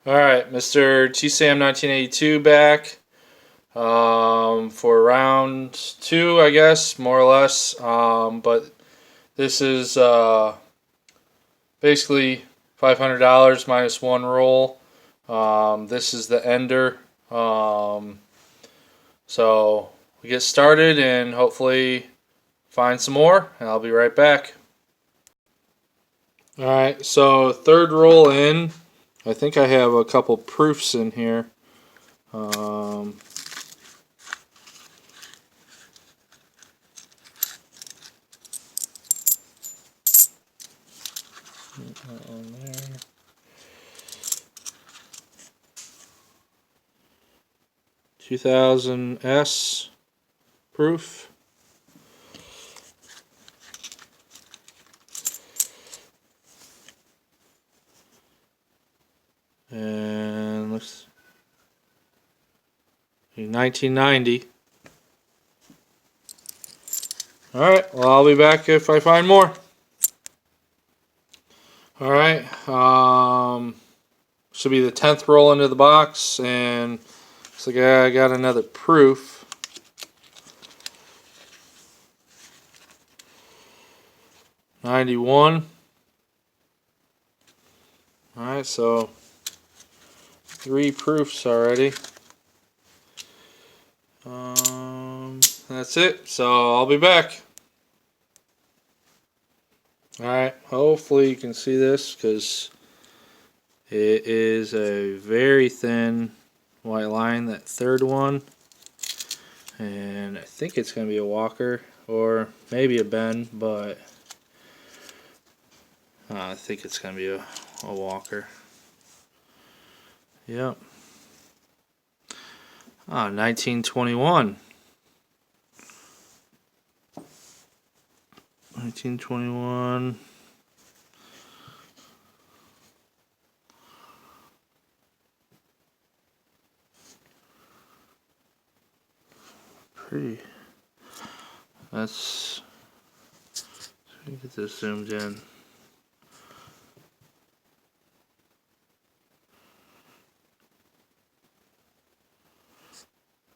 All right, Mr. TSAM 1982 back for round two, I guess, more or less. But this is basically $500 minus one roll. This is the ender. So we get started and hopefully find some more, and I'll be right back. All right, so third roll in. I think I have a couple proofs in here. Um, on there. 2000S proof. And let's 1990. Alright, well, I'll be back if I find more. Alright, should be the 10th roll into the box, and looks like I got another proof. '91. Alright, so 3 proofs already. That's it, so I'll be back. Alright, hopefully you can see this because it is a very thin white line, that third one. And I think it's going to be a Walker or maybe a Ben, but I think it's going to be a Walker. Yep. 1921. 1921. Pretty. Let's get this zoomed in.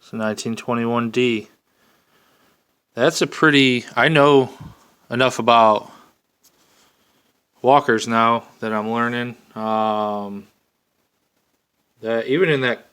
So 1921D. That's a pretty. I know enough about Walkers now that I'm learning. That even in that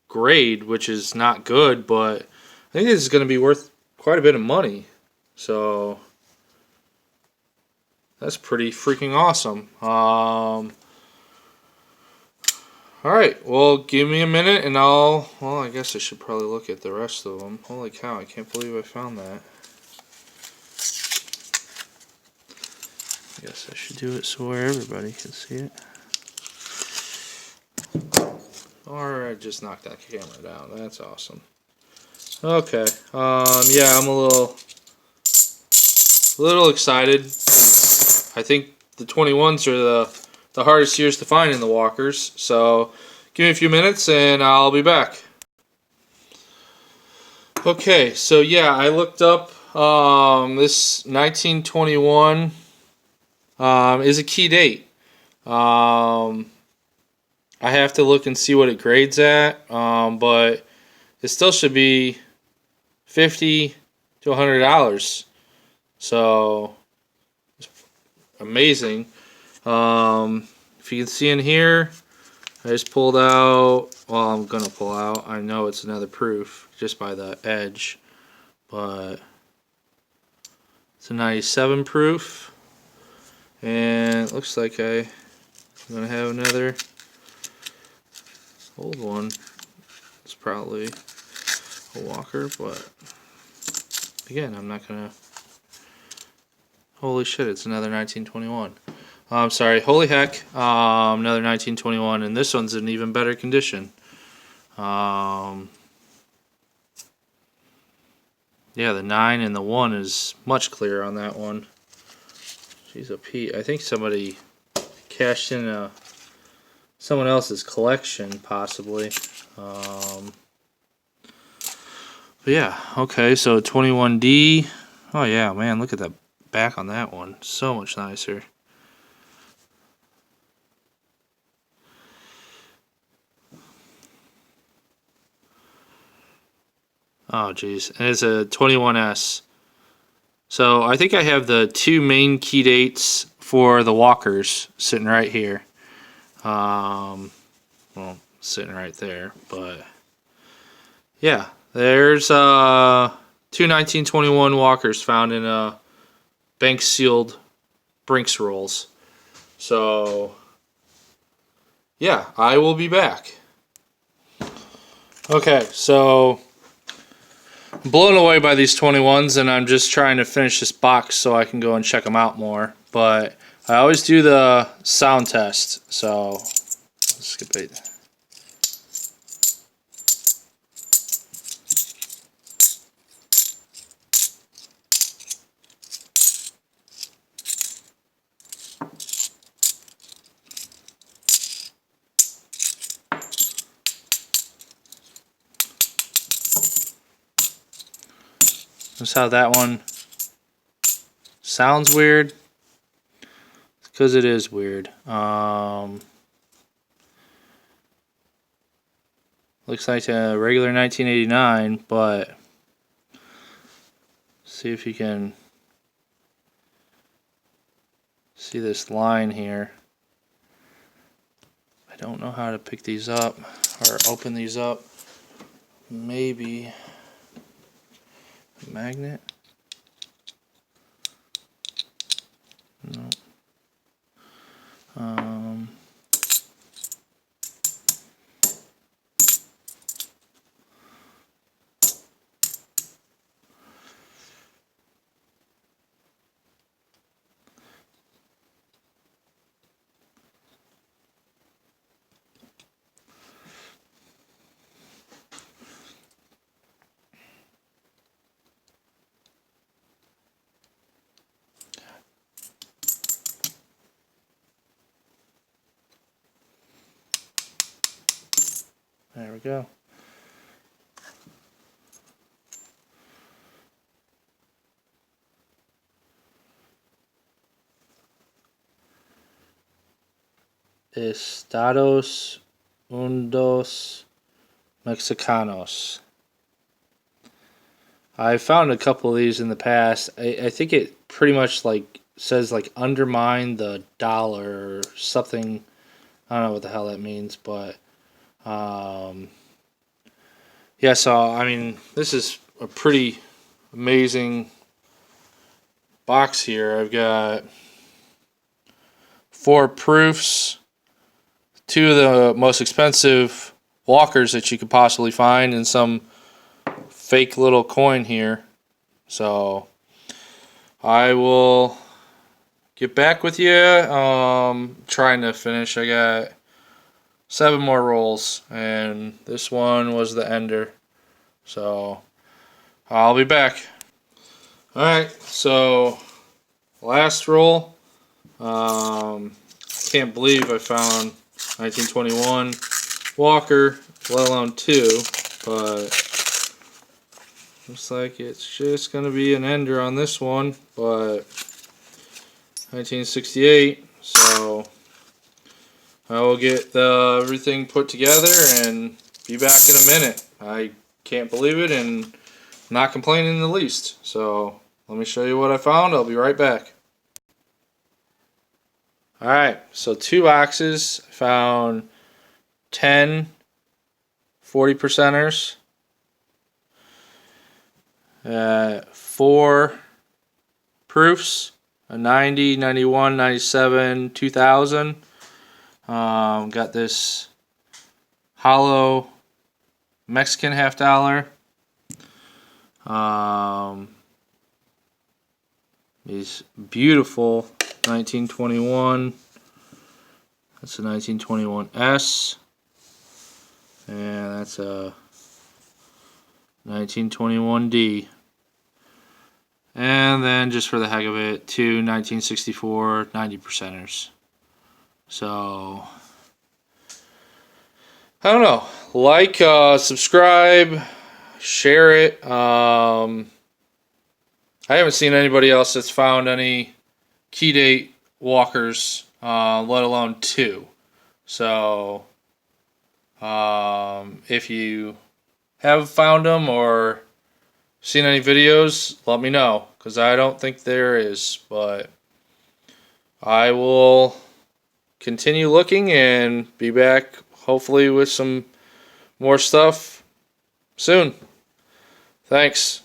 grade, which is not good, but I think this is going to be worth quite a bit of money. So that's pretty freaking awesome. Alright, well, give me a minute and well, I guess I should probably look at the rest of them. Holy cow, I can't believe I found that. I guess I should do it so where everybody can see it. Or I just knocked that camera down. That's awesome. Okay, yeah, I'm a little excited. I think the 21s are the hardest years to find in the Walkers. So give me a few minutes and I'll be back. Okay, so yeah, I looked up this 1921 is a key date. I have to look and see what it grades at, but it still should be $50 to $100. So it's amazing. If you can see in here, I just pulled out. Well, I'm gonna pull out. I know it's another proof just by the edge, but it's a 97 proof, and it looks like I'm gonna have another old one. It's probably a Walker, but again, I'm not gonna. Holy shit! It's another 1921. I'm sorry. Holy heck! Another 1921, and this one's in even better condition. Yeah, the 9 and the 1 is much clearer on that one. She's a Pete. I think somebody cashed in someone else's collection, possibly. But yeah, okay, so 21D. Oh yeah, man, look at the back on that one. So much nicer. Oh, geez. And it's a 21S. So I think I have the 2 main key dates for the walkers sitting right here. Well, sitting right there. But yeah, there's 2 1921 walkers found in bank sealed Brinks rolls. So yeah, I will be back. Okay, so I'm blown away by these 21s, and I'm just trying to finish this box so I can go and check them out more. But I always do the sound test, so let's skip it. That's how that one sounds weird. Because it is weird. Looks like a regular 1989, but see if you can see this line here. I don't know how to pick these up or open these up. Maybe a magnet? No. There we go. Estados Unidos Mexicanos. I found a couple of these in the past. I think it pretty much like says like undermine the dollar or something. I don't know what the hell that means, but yeah. So I mean, this is a pretty amazing box here. I've got 4 proofs, 2 of the most expensive walkers that you could possibly find, and some fake little coin here. So I will get back with you. Trying to finish. I got 7 more rolls, and this one was the ender. So I'll be back. Alright, so last roll. I can't believe I found 1921 Walker, let alone 2, but looks like it's just going to be an ender on this one, but 1968, so I will get everything put together and be back in a minute. I can't believe it and not complaining in the least. So let me show you what I found. I'll be right back. Alright, so 2 boxes. I found 10 40%ers. 4 proofs. A 90, 91, 97, 2000. Got this hollow Mexican half dollar. These beautiful 1921. That's a 1921S. And that's a 1921D. And then just for the heck of it, 2 1964 90%ers. So I don't know. Like, subscribe, share it. I haven't seen anybody else that's found any key date walkers, let alone 2. So, if you have found them or seen any videos, let me know, because I don't think there is. But I will continue looking and be back hopefully with some more stuff soon. Thanks.